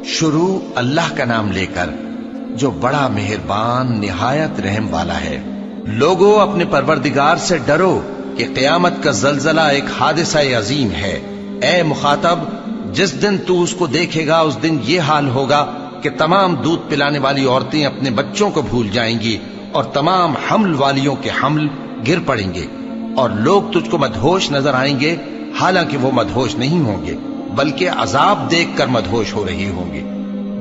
شروع اللہ کا نام لے کر جو بڑا مہربان نہایت رحم والا ہے۔ لوگو اپنے پروردگار سے ڈرو کہ قیامت کا زلزلہ ایک حادثہ عظیم ہے۔ اے مخاطب، جس دن تو اس کو دیکھے گا اس دن یہ حال ہوگا کہ تمام دودھ پلانے والی عورتیں اپنے بچوں کو بھول جائیں گی اور تمام حمل والیوں کے حمل گر پڑیں گے، اور لوگ تجھ کو مدہوش نظر آئیں گے، حالانکہ وہ مدہوش نہیں ہوں گے بلکہ عذاب دیکھ کر مدہوش ہو رہے ہوں گے۔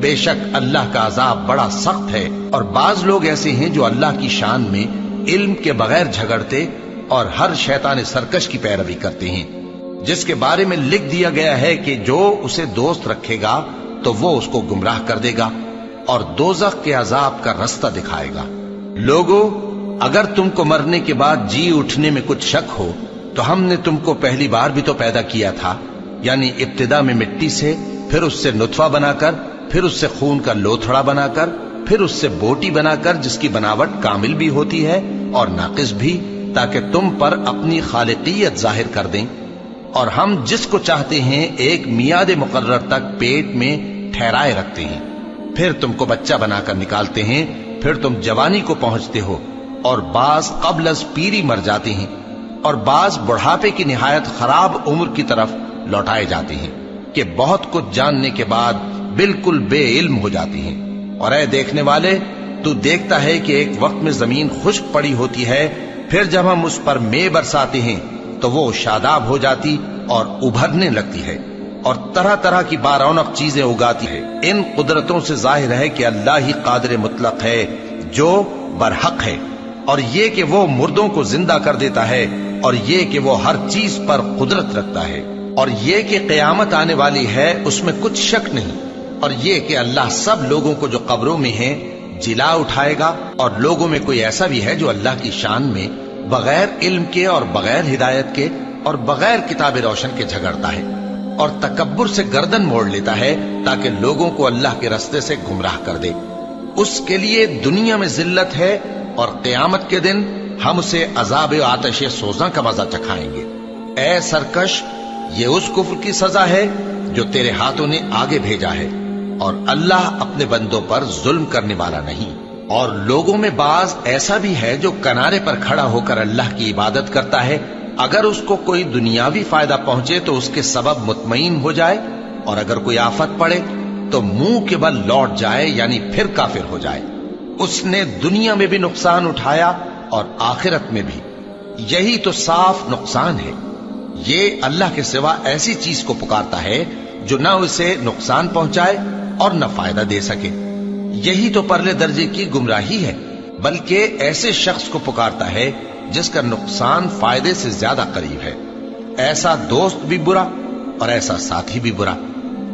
بے شک اللہ کا عذاب بڑا سخت ہے، اور بعض لوگ ایسے ہیں جو اللہ کی شان میں علم کے بغیر جھگڑتے اور ہر شیطان سرکش کی پیروی کرتے ہیں، جس کے بارے میں لکھ دیا گیا ہے کہ جو اسے دوست رکھے گا تو وہ اس کو گمراہ کر دے گا اور دوزخ کے عذاب کا رستہ دکھائے گا۔ لوگو، اگر تم کو مرنے کے بعد جی اٹھنے میں کچھ شک ہو تو ہم نے تم کو پہلی بار بھی تو پیدا کیا تھا، یعنی ابتدا میں مٹی سے، پھر اس سے نطفہ بنا کر، پھر اس سے خون کا لوتھڑا بنا کر، پھر اس سے بوٹی بنا کر جس کی بناوٹ کامل بھی ہوتی ہے اور ناقص بھی، تاکہ تم پر اپنی خالقیت ظاہر کر دیں۔ اور ہم جس کو چاہتے ہیں ایک میعاد مقرر تک پیٹ میں ٹھہرائے رکھتے ہیں، پھر تم کو بچہ بنا کر نکالتے ہیں، پھر تم جوانی کو پہنچتے ہو، اور بعض قبل از پیری مر جاتے ہیں، اور بعض بڑھاپے کی نہایت خراب عمر کی طرف لوٹائے جاتے ہیں کہ بہت کچھ جاننے کے بعد بالکل بے علم ہو جاتے ہیں۔ اور اے دیکھنے والے، تو دیکھتا ہے کہ ایک وقت میں زمین خشک پڑی ہوتی ہے، پھر جب ہم اس پر مے برساتے ہیں تو وہ شاداب ہو جاتی اور ابھرنے لگتی ہے اور طرح طرح کی بارونق چیزیں اگاتی ہے۔ ان قدرتوں سے ظاہر ہے کہ اللہ ہی قادر مطلق ہے جو برحق ہے، اور یہ کہ وہ مردوں کو زندہ کر دیتا ہے، اور یہ کہ وہ ہر چیز پر قدرت رکھتا ہے، اور یہ کہ قیامت آنے والی ہے اس میں کچھ شک نہیں، اور یہ کہ اللہ سب لوگوں کو جو قبروں میں ہیں جلا اٹھائے گا، اور لوگوں میں کوئی ایسا بھی ہے جو اللہ کی شان میں بغیر علم کے اور بغیر ہدایت کے اور بغیر کتاب روشن کے جھگڑتا ہے اور تکبر سے گردن موڑ لیتا ہے تاکہ لوگوں کو اللہ کے رستے سے گمراہ کر دے۔ اس کے لیے دنیا میں ذلت ہے، اور قیامت کے دن ہم اسے عذاب آتش سوزاں کا مزہ چکھائیں گے۔ اے سرکش، یہ اس کفر کی سزا ہے جو تیرے ہاتھوں نے آگے بھیجا ہے، اور اللہ اپنے بندوں پر ظلم کرنے والا نہیں۔ اور لوگوں میں بعض ایسا بھی ہے جو کنارے پر کھڑا ہو کر اللہ کی عبادت کرتا ہے، اگر اس کو کوئی دنیاوی فائدہ پہنچے تو اس کے سبب مطمئن ہو جائے، اور اگر کوئی آفت پڑے تو منہ کے بل لوٹ جائے، یعنی پھر کافر ہو جائے۔ اس نے دنیا میں بھی نقصان اٹھایا اور آخرت میں بھی، یہی تو صاف نقصان ہے۔ یہ اللہ کے سوا ایسی چیز کو پکارتا ہے جو نہ اسے نقصان پہنچائے اور نہ فائدہ دے سکے، یہی تو پرلے درجے کی گمراہی ہے۔ بلکہ ایسے شخص کو پکارتا ہے جس کا نقصان فائدے سے زیادہ قریب ہے۔ ایسا دوست بھی برا اور ایسا ساتھی بھی برا۔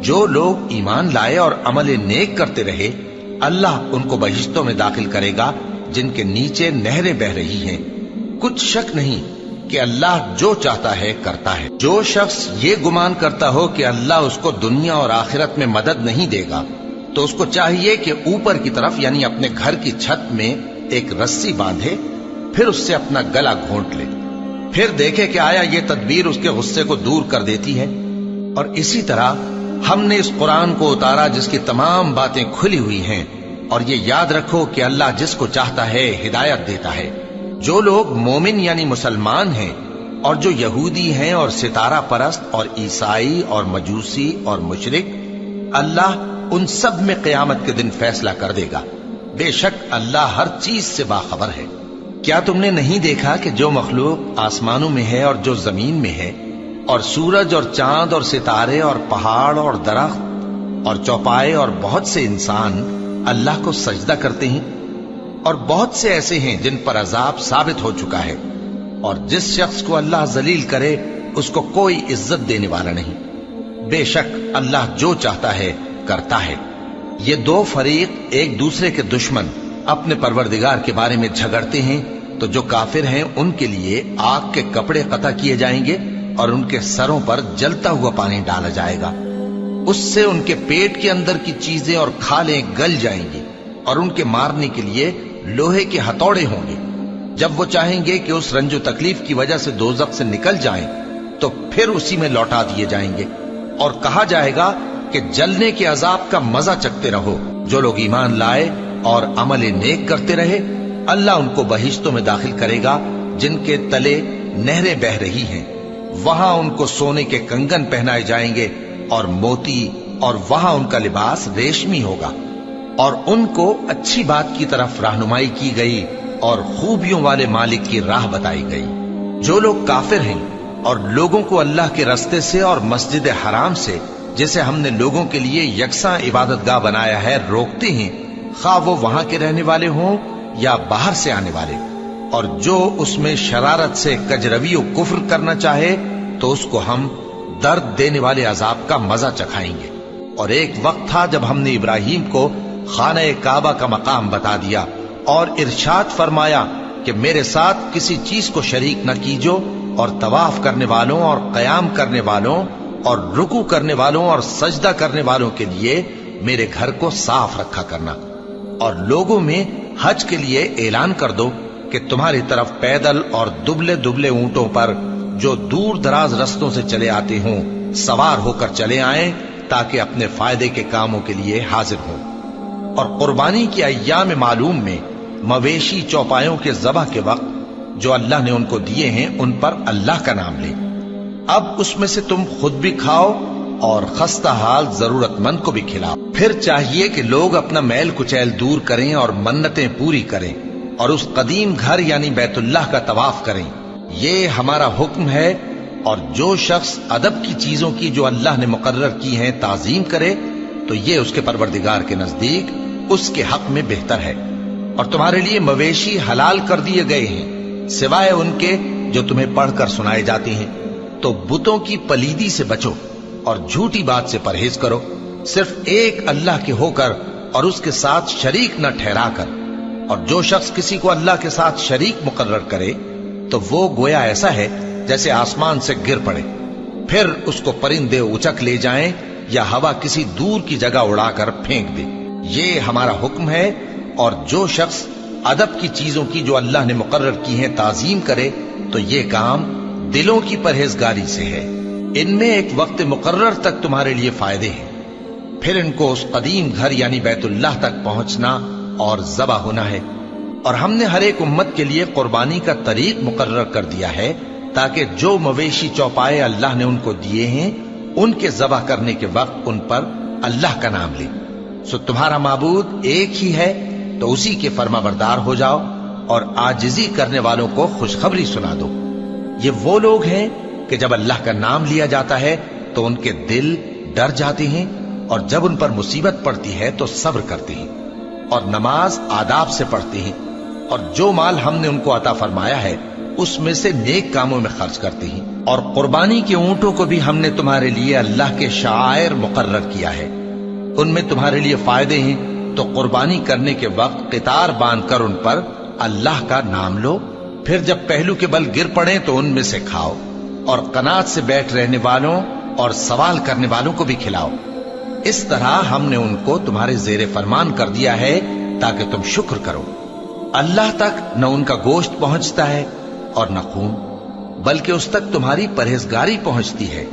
جو لوگ ایمان لائے اور عمل نیک کرتے رہے، اللہ ان کو بہشتوں میں داخل کرے گا جن کے نیچے نہریں بہ رہی ہیں۔ کچھ شک نہیں کہ اللہ جو چاہتا ہے کرتا ہے۔ جو شخص یہ گمان کرتا ہو کہ اللہ اس کو دنیا اور آخرت میں مدد نہیں دے گا تو اس کو چاہیے کہ اوپر کی طرف یعنی اپنے گھر کی چھت میں ایک رسی باندھے، پھر اس سے اپنا گلا گھونٹ لے، پھر دیکھے کہ آیا یہ تدبیر اس کے غصے کو دور کر دیتی ہے۔ اور اسی طرح ہم نے اس قرآن کو اتارا جس کی تمام باتیں کھلی ہوئی ہیں، اور یہ یاد رکھو کہ اللہ جس کو چاہتا ہے ہدایت دیتا ہے۔ جو لوگ مومن یعنی مسلمان ہیں اور جو یہودی ہیں اور ستارہ پرست اور عیسائی اور مجوسی اور مشرک، اللہ ان سب میں قیامت کے دن فیصلہ کر دے گا۔ بے شک اللہ ہر چیز سے باخبر ہے۔ کیا تم نے نہیں دیکھا کہ جو مخلوق آسمانوں میں ہے اور جو زمین میں ہے، اور سورج اور چاند اور ستارے اور پہاڑ اور درخت اور چوپائے اور بہت سے انسان اللہ کو سجدہ کرتے ہیں، اور بہت سے ایسے ہیں جن پر عذاب ثابت ہو چکا ہے، اور جس شخص کو اللہ ذلیل کرے اس کو کوئی عزت دینے والا نہیں۔ بے شک اللہ جو چاہتا ہے کرتا ہے۔ یہ دو فریق ایک دوسرے کے دشمن اپنے پروردگار کے بارے میں جھگڑتے ہیں، تو جو کافر ہیں ان کے لیے آگ کے کپڑے قطع کیے جائیں گے اور ان کے سروں پر جلتا ہوا پانی ڈالا جائے گا، اس سے ان کے پیٹ کے اندر کی چیزیں اور کھالیں گل جائیں گی، اور ان کے مارنے کے لیے لوہے کے ہتھوڑے ہوں گے۔ جب وہ چاہیں گے کہ اس رنج و تکلیف کی وجہ سے دوزخ سے نکل جائیں تو پھر اسی میں لوٹا دیے جائیں گے، اور کہا جائے گا کہ جلنے کے عذاب کا مزہ چکھتے رہو۔ جو لوگ ایمان لائے اور عمل نیک کرتے رہے، اللہ ان کو بہشتوں میں داخل کرے گا جن کے تلے نہریں بہ رہی ہیں۔ وہاں ان کو سونے کے کنگن پہنائے جائیں گے اور موتی، اور وہاں ان کا لباس ریشمی ہوگا، اور ان کو اچھی بات کی طرف رہنمائی کی گئی اور خوبیوں والے مالک کی راہ بتائی گئی۔ جو لوگ کافر ہیں اور لوگوں کو اللہ کے رستے سے اور مسجد حرام سے، جسے ہم نے لوگوں کے لیے یکساں عبادت گاہ بنایا ہے، روکتے ہیں، خواہ وہ وہاں کے رہنے والے ہوں یا باہر سے آنے والے، اور جو اس میں شرارت سے کجروی و کفر کرنا چاہے تو اس کو ہم درد دینے والے عذاب کا مزہ چکھائیں گے۔ اور ایک وقت تھا جب ہم نے ابراہیم کو خانہ کعبہ کا مقام بتا دیا اور ارشاد فرمایا کہ میرے ساتھ کسی چیز کو شریک نہ کیجو، اور طواف کرنے والوں اور قیام کرنے والوں اور رکوع کرنے والوں اور سجدہ کرنے والوں کے لیے میرے گھر کو صاف رکھا کرنا، اور لوگوں میں حج کے لیے اعلان کر دو کہ تمہاری طرف پیدل اور دبلے دبلے اونٹوں پر جو دور دراز رستوں سے چلے آتے ہوں سوار ہو کر چلے آئیں، تاکہ اپنے فائدے کے کاموں کے لیے حاضر ہوں۔ اور قربانی کی ایام معلوم میں مویشی چوپایوں کے ذبح کے وقت جو اللہ نے ان کو دیے ہیں ان پر اللہ کا نام لیں۔ اب اس میں سے تم خود بھی کھاؤ اور خستہ حال ضرورت مند کو بھی کھلاؤ۔ پھر چاہیے کہ لوگ اپنا میل کچیل دور کریں اور منتیں پوری کریں اور اس قدیم گھر یعنی بیت اللہ کا طواف کریں، یہ ہمارا حکم ہے۔ اور جو شخص ادب کی چیزوں کی جو اللہ نے مقرر کی ہیں تعظیم کرے تو یہ اس کے پروردگار کے نزدیک اس کے حق میں بہتر ہے۔ اور تمہارے لیے مویشی حلال کر دیے گئے ہیں سوائے ان کے جو تمہیں پڑھ کر سنائے جاتے ہیں، تو بتوں کی پلیدی سے بچو اور جھوٹی بات سے پرہیز کرو، صرف ایک اللہ کے ہو کر اور اس کے ساتھ شریک نہ ٹھہرا کر۔ اور جو شخص کسی کو اللہ کے ساتھ شریک مقرر کرے تو وہ گویا ایسا ہے جیسے آسمان سے گر پڑے، پھر اس کو پرندے اچک لے جائیں یا ہوا کسی دور کی جگہ اڑا کر پھینک دے۔ یہ ہمارا حکم ہے۔ اور جو شخص ادب کی چیزوں کی جو اللہ نے مقرر کی ہیں تعظیم کرے تو یہ کام دلوں کی پرہیزگاری سے ہے۔ ان میں ایک وقت مقرر تک تمہارے لیے فائدے ہیں، پھر ان کو اس قدیم گھر یعنی بیت اللہ تک پہنچنا اور ذبح ہونا ہے۔ اور ہم نے ہر ایک امت کے لیے قربانی کا طریق مقرر کر دیا ہے، تاکہ جو مویشی چوپائے اللہ نے ان کو دیے ہیں ان کے ذبح کرنے کے وقت ان پر اللہ کا نام لیں۔ سو تمہارا معبود ایک ہی ہے، تو اسی کے فرما بردار ہو جاؤ اور عاجزی کرنے والوں کو خوشخبری سنا دو۔ یہ وہ لوگ ہیں کہ جب اللہ کا نام لیا جاتا ہے تو ان کے دل ڈر جاتے ہیں، اور جب ان پر مصیبت پڑتی ہے تو صبر کرتے ہیں اور نماز آداب سے پڑھتے ہیں، اور جو مال ہم نے ان کو عطا فرمایا ہے اس میں سے نیک کاموں میں خرچ کرتے ہیں۔ اور قربانی کے اونٹوں کو بھی ہم نے تمہارے لیے اللہ کے شعائر مقرر کیا ہے، ان میں تمہارے لیے فائدے ہیں، تو قربانی کرنے کے وقت قطار باندھ کر ان پر اللہ کا نام لو، پھر جب پہلو کے بل گر پڑیں تو ان میں سے کھاؤ، اور قناعت سے بیٹھ رہنے والوں اور سوال کرنے والوں کو بھی کھلاؤ۔ اس طرح ہم نے ان کو تمہارے زیر فرمان کر دیا ہے تاکہ تم شکر کرو۔ اللہ تک نہ ان کا گوشت پہنچتا ہے اور نہ خون، بلکہ اس تک تمہاری پرہیزگاری پہنچتی ہے۔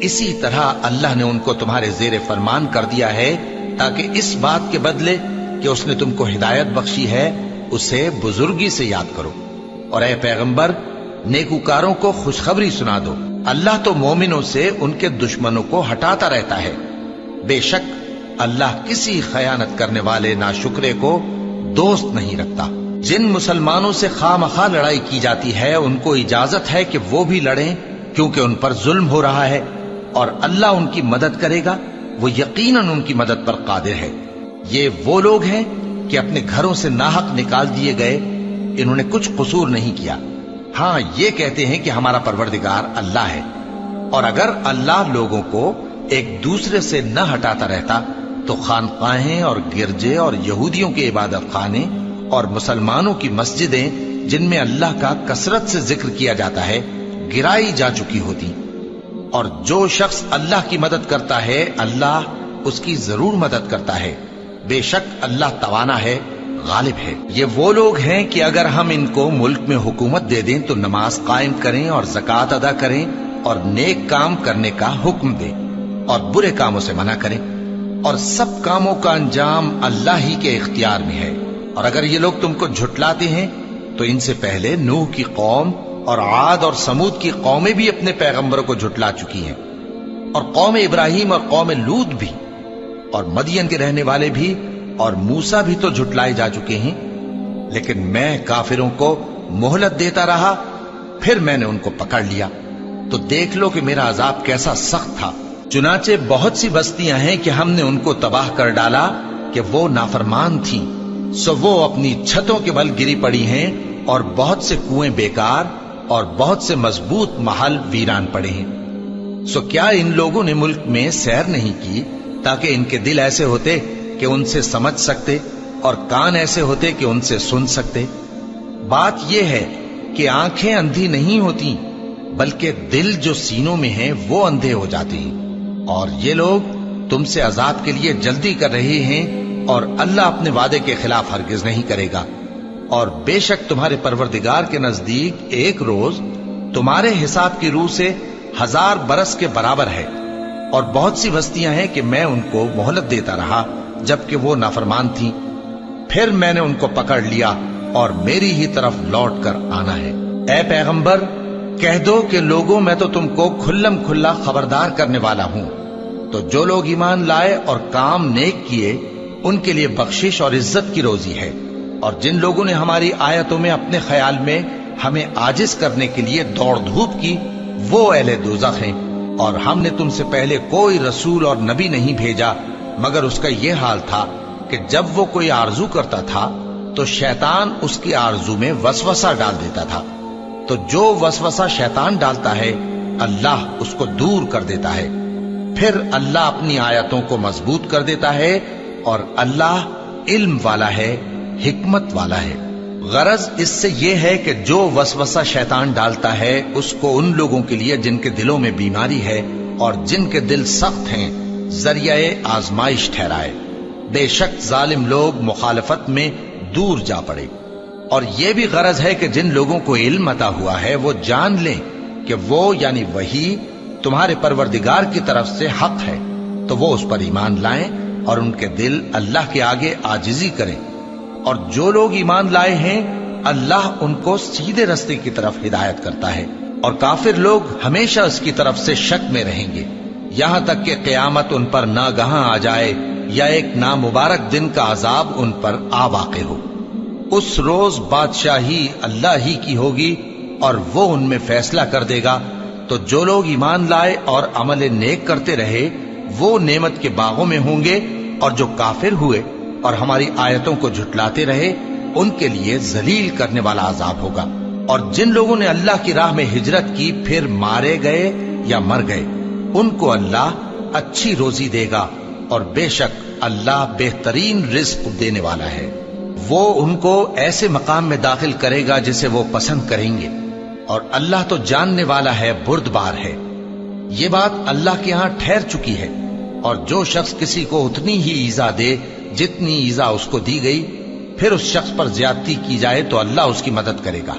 اسی طرح اللہ نے ان کو تمہارے زیر فرمان کر دیا ہے تاکہ اس بات کے بدلے کہ اس نے تم کو ہدایت بخشی ہے اسے بزرگی سے یاد کرو۔ اور اے پیغمبر، نیکوکاروں کو خوشخبری سنا دو، اللہ تو مومنوں سے ان کے دشمنوں کو ہٹاتا رہتا ہے۔ بے شک اللہ کسی خیانت کرنے والے ناشکرے کو دوست نہیں رکھتا۔ جن مسلمانوں سے خواہ مخواہ لڑائی کی جاتی ہے ان کو اجازت ہے کہ وہ بھی لڑیں، کیونکہ ان پر ظلم ہو رہا ہے، اور اللہ ان کی مدد کرے گا، وہ یقیناً ان کی مدد پر قادر ہے۔ یہ وہ لوگ ہیں کہ اپنے گھروں سے ناحق نکال دیے گئے، انہوں نے کچھ قصور نہیں کیا، ہاں یہ کہتے ہیں کہ ہمارا پروردگار اللہ ہے۔ اور اگر اللہ لوگوں کو ایک دوسرے سے نہ ہٹاتا رہتا تو خانقاہیں اور گرجے اور یہودیوں کے عبادت خانے اور مسلمانوں کی مسجدیں جن میں اللہ کا کثرت سے ذکر کیا جاتا ہے گرائی جا چکی ہوتی۔ اور جو شخص اللہ کی مدد کرتا ہے اللہ اس کی ضرور مدد کرتا ہے، بے شک اللہ توانا ہے، غالب ہے۔ یہ وہ لوگ ہیں کہ اگر ہم ان کو ملک میں حکومت دے دیں تو نماز قائم کریں اور زکوٰۃ ادا کریں اور نیک کام کرنے کا حکم دیں، اور برے کاموں سے منع کریں، اور سب کاموں کا انجام اللہ ہی کے اختیار میں ہے۔ اور اگر یہ لوگ تم کو جھٹلاتے ہیں تو ان سے پہلے نوح کی قوم اور عاد اور سمود کی قومیں بھی اپنے پیغمبروں کو جھٹلا چکی ہیں، اور قوم ابراہیم اور قوم لوط بھی، اور مدین کے رہنے والے بھی، اور موسیٰ بھی تو جھٹلائے جا چکے ہیں۔ لیکن میں کافروں کو مہلت دیتا رہا، پھر میں نے ان کو پکڑ لیا، تو دیکھ لو کہ میرا عذاب کیسا سخت تھا۔ چنانچہ بہت سی بستیاں ہیں کہ ہم نے ان کو تباہ کر ڈالا کہ وہ نافرمان تھیں، سو وہ اپنی چھتوں کے بل گری پڑی ہیں، اور بہت سے کنویں بیکار اور بہت سے مضبوط محل ویران پڑے ہیں۔ سو کیا ان لوگوں نے ملک میں سیر نہیں کی تاکہ ان کے دل ایسے ہوتے کہ ان سے سمجھ سکتے اور کان ایسے ہوتے کہ ان سے سن سکتے؟ بات یہ ہے کہ آنکھیں اندھی نہیں ہوتی، بلکہ دل جو سینوں میں ہیں وہ اندھے ہو جاتے ہیں۔ اور یہ لوگ تم سے عذاب کے لیے جلدی کر رہے ہیں، اور اللہ اپنے وعدے کے خلاف ہرگز نہیں کرے گا۔ اور بے شک تمہارے پروردگار کے نزدیک ایک روز تمہارے حساب کی روح سے 1000 برس کے برابر ہے۔ اور بہت سی بستیاں ہیں کہ میں ان کو مہلت دیتا رہا جبکہ وہ نافرمان تھیں، پھر میں نے ان کو پکڑ لیا، اور میری ہی طرف لوٹ کر آنا ہے۔ اے پیغمبر، کہہ دو کہ لوگوں میں تو تم کو کھلم کھلا خبردار کرنے والا ہوں، تو جو لوگ ایمان لائے اور کام نیک کیے ان کے لیے بخشش اور عزت کی روزی ہے، اور جن لوگوں نے ہماری آیتوں میں اپنے خیال میں ہمیں عاجز کرنے کے لیے دوڑ دھوپ کی، وہ اہل دوزخ ہیں۔ اور ہم نے تم سے پہلے کوئی رسول اور نبی نہیں بھیجا مگر اس کا یہ حال تھا کہ جب وہ کوئی آرزو کرتا تھا تو شیطان اس کی آرزو میں وسوسہ ڈال دیتا تھا، تو جو وسوسہ شیطان ڈالتا ہے اللہ اس کو دور کر دیتا ہے، پھر اللہ اپنی آیتوں کو مضبوط کر دیتا ہے، اور اللہ علم والا ہے، حکمت والا ہے۔ غرض اس سے یہ ہے کہ جو وسوسہ شیطان ڈالتا ہے اس کو ان لوگوں کے لیے جن کے دلوں میں بیماری ہے اور جن کے دل سخت ہیں ذریعہ آزمائش ٹھہرائے۔ بے شک ظالم لوگ مخالفت میں دور جا پڑے۔ اور یہ بھی غرض ہے کہ جن لوگوں کو علم عطا ہوا ہے وہ جان لیں کہ وہ یعنی وحی تمہارے پروردگار کی طرف سے حق ہے، تو وہ اس پر ایمان لائیں اور ان کے دل اللہ کے آگے عاجزی کریں۔ اور جو لوگ ایمان لائے ہیں اللہ ان کو سیدھے رستے کی طرف ہدایت کرتا ہے، اور کافر لوگ ہمیشہ اس کی طرف سے شک میں رہیں گے، یہاں تک کہ قیامت ان پر ناگہاں آ جائے یا ایک نامبارک دن کا عذاب ان پر آ واقع ہو۔ اس روز بادشاہی اللہ ہی کی ہوگی اور وہ ان میں فیصلہ کر دے گا، تو جو لوگ ایمان لائے اور عمل نیک کرتے رہے وہ نعمت کے باغوں میں ہوں گے، اور جو کافر ہوئے اور ہماری آیتوں کو جھٹلاتے رہے ان کے لیے ذلیل کرنے والا عذاب ہوگا۔ اور جن لوگوں نے اللہ کی راہ میں ہجرت کی پھر مارے گئے یا مر گئے ان کو اللہ اچھی روزی دے گا، اور بے شک اللہ بہترین رزق دینے والا ہے۔ وہ ان کو ایسے مقام میں داخل کرے گا جسے وہ پسند کریں گے، اور اللہ تو جاننے والا ہے، بردبار ہے۔ یہ بات اللہ کے ہاں ٹھہر چکی ہے، اور جو شخص کسی کو اتنی ہی ایذا دے جتنی ایذا اس کو دی گئی، پھر اس شخص پر زیادتی کی جائے تو اللہ اس کی مدد کرے گا۔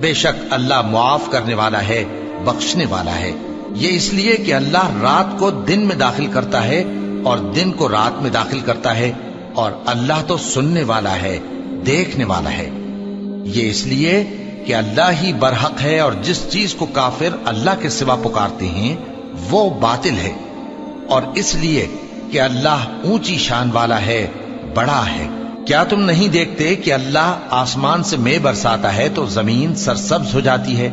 بے شک اللہ معاف کرنے والا ہے، بخشنے والا ہے۔ یہ اس لیے کہ اللہ رات کو دن میں داخل کرتا ہے اور دن کو رات میں داخل کرتا ہے، اور اللہ تو سننے والا ہے، دیکھنے والا ہے۔ یہ اس لیے کہ اللہ ہی برحق ہے، اور جس چیز کو کافر اللہ کے سوا پکارتے ہیں وہ باطل ہے، اور اس لیے کہ اللہ اونچی شان والا ہے، بڑا ہے۔ کیا تم نہیں دیکھتے کہ اللہ آسمان سے مے برساتا ہے تو زمین سرسبز ہو جاتی ہے؟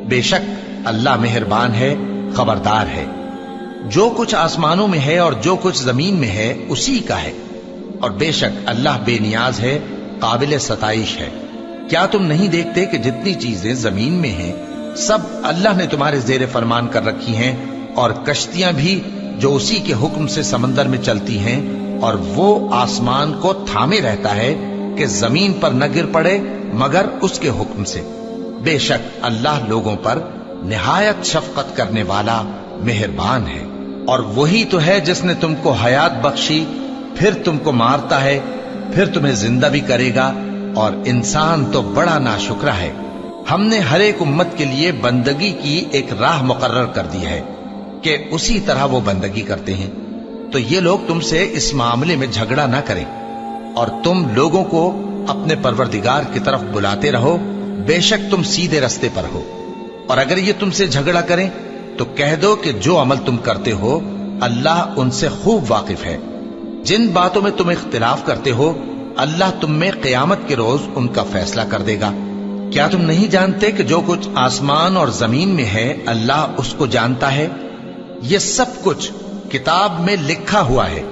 بے شک اللہ مہربان ہے، خبردار ہے۔ جو کچھ آسمانوں میں ہے اور جو کچھ زمین میں ہے اسی کا ہے، اور بے شک اللہ بے نیاز ہے، قابل ستائش ہے۔ کیا تم نہیں دیکھتے کہ جتنی چیزیں زمین میں ہیں سب اللہ نے تمہارے زیر فرمان کر رکھی ہیں، اور کشتیاں بھی جو اسی کے حکم سے سمندر میں چلتی ہیں، اور وہ آسمان کو تھامے رہتا ہے کہ زمین پر نہ گر پڑے مگر اس کے حکم سے۔ بے شک اللہ لوگوں پر نہایت شفقت کرنے والا مہربان ہے۔ اور وہی تو ہے جس نے تم کو حیات بخشی، پھر تم کو مارتا ہے، پھر تمہیں زندہ بھی کرے گا، اور انسان تو بڑا ناشکرا ہے۔ ہم نے ہر ایک امت کے لیے بندگی کی ایک راہ مقرر کر دی ہے، کہ اسی طرح وہ بندگی کرتے ہیں، تو یہ لوگ تم سے اس معاملے میں جھگڑا نہ کریں، اور تم لوگوں کو اپنے پروردگار کی طرف بلاتے رہو، بے شک تم سیدھے رستے پر ہو۔ اور اگر یہ تم سے جھگڑا کریں تو کہہ دو کہ جو عمل تم کرتے ہو اللہ ان سے خوب واقف ہے۔ جن باتوں میں تم اختلاف کرتے ہو اللہ تم میں قیامت کے روز ان کا فیصلہ کر دے گا۔ کیا تم نہیں جانتے کہ جو کچھ آسمان اور زمین میں ہے اللہ اس کو جانتا ہے؟ یہ سب کچھ کتاب میں لکھا ہوا ہے،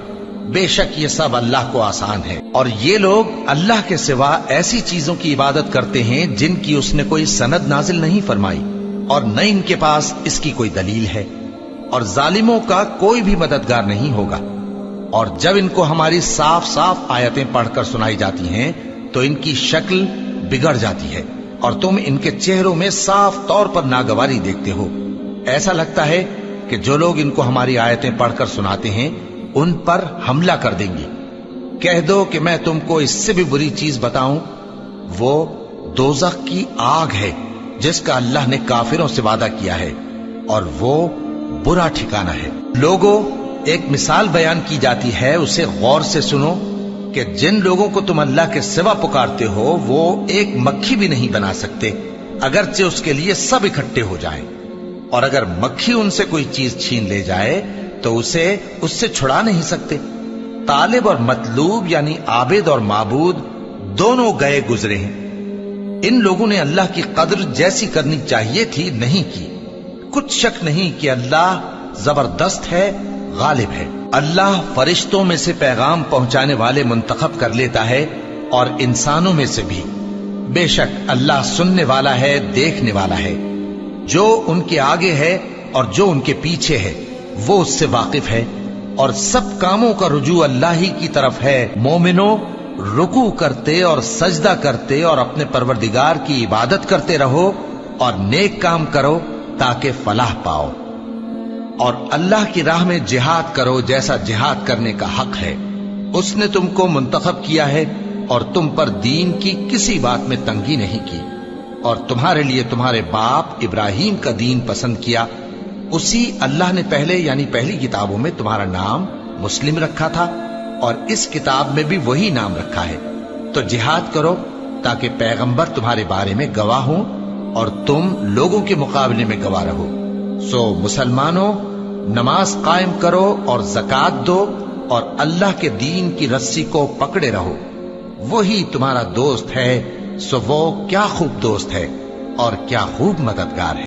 بے شک یہ سب اللہ کو آسان ہے۔ اور یہ لوگ اللہ کے سوا ایسی چیزوں کی عبادت کرتے ہیں جن کی اس نے کوئی سند نازل نہیں فرمائی، اور نہ ان کے پاس اس کی کوئی دلیل ہے، اور ظالموں کا کوئی بھی مددگار نہیں ہوگا۔ اور جب ان کو ہماری صاف صاف آیتیں پڑھ کر سنائی جاتی ہیں تو ان کی شکل بگڑ جاتی ہے، اور تم ان کے چہروں میں صاف طور پر ناگواری دیکھتے ہو۔ ایسا لگتا ہے کہ جو لوگ ان کو ہماری آیتیں پڑھ کر سناتے ہیں ان پر حملہ کر دیں گے۔ کہہ دو کہ میں تم کو اس سے بھی بری چیز بتاؤں، وہ دوزخ کی آگ ہے جس کا اللہ نے کافروں سے وعدہ کیا ہے، اور وہ برا ٹھکانہ ہے۔ لوگوں، ایک مثال بیان کی جاتی ہے، اسے غور سے سنو کہ جن لوگوں کو تم اللہ کے سوا پکارتے ہو وہ ایک مکھی بھی نہیں بنا سکتے اگرچہ اس کے لیے سب اکٹھے ہو جائیں، اور اگر مکھی ان سے کوئی چیز چھین لے جائے تو اسے اس سے چھڑا نہیں سکتے۔ طالب اور مطلوب یعنی عابد اور معبود دونوں گئے گزرے ہیں۔ ان لوگوں نے اللہ کی قدر جیسی کرنی چاہیے تھی نہیں کی۔ کچھ شک نہیں کہ اللہ زبردست ہے، غالب ہے۔ اللہ فرشتوں میں سے پیغام پہنچانے والے منتخب کر لیتا ہے اور انسانوں میں سے بھی۔ بے شک اللہ سننے والا ہے، دیکھنے والا ہے۔ جو ان کے آگے ہے اور جو ان کے پیچھے ہے وہ اس سے واقف ہے، اور سب کاموں کا رجوع اللہ ہی کی طرف ہے۔ مومنوں، رکوع کرتے اور سجدہ کرتے اور اپنے پروردگار کی عبادت کرتے رہو اور نیک کام کرو تاکہ فلاح پاؤ، اور اللہ کی راہ میں جہاد کرو جیسا جہاد کرنے کا حق ہے۔ اس نے تم کو منتخب کیا ہے اور تم پر دین کی کسی بات میں تنگی نہیں کی، اور تمہارے لیے تمہارے باپ ابراہیم کا دین پسند کیا۔ اسی اللہ نے پہلے یعنی پہلی کتابوں میں تمہارا نام مسلم رکھا تھا، اور اس کتاب میں بھی وہی نام رکھا ہے۔ تو جہاد کرو تاکہ پیغمبر تمہارے بارے میں گواہ ہوں اور تم لوگوں کے مقابلے میں گواہ رہو۔ سو مسلمانوں، نماز قائم کرو اور زکات دو اور اللہ کے دین کی رسی کو پکڑے رہو، وہی تمہارا دوست ہے۔ سو وہ کیا خوب دوست ہے اور کیا خوب مددگار ہے۔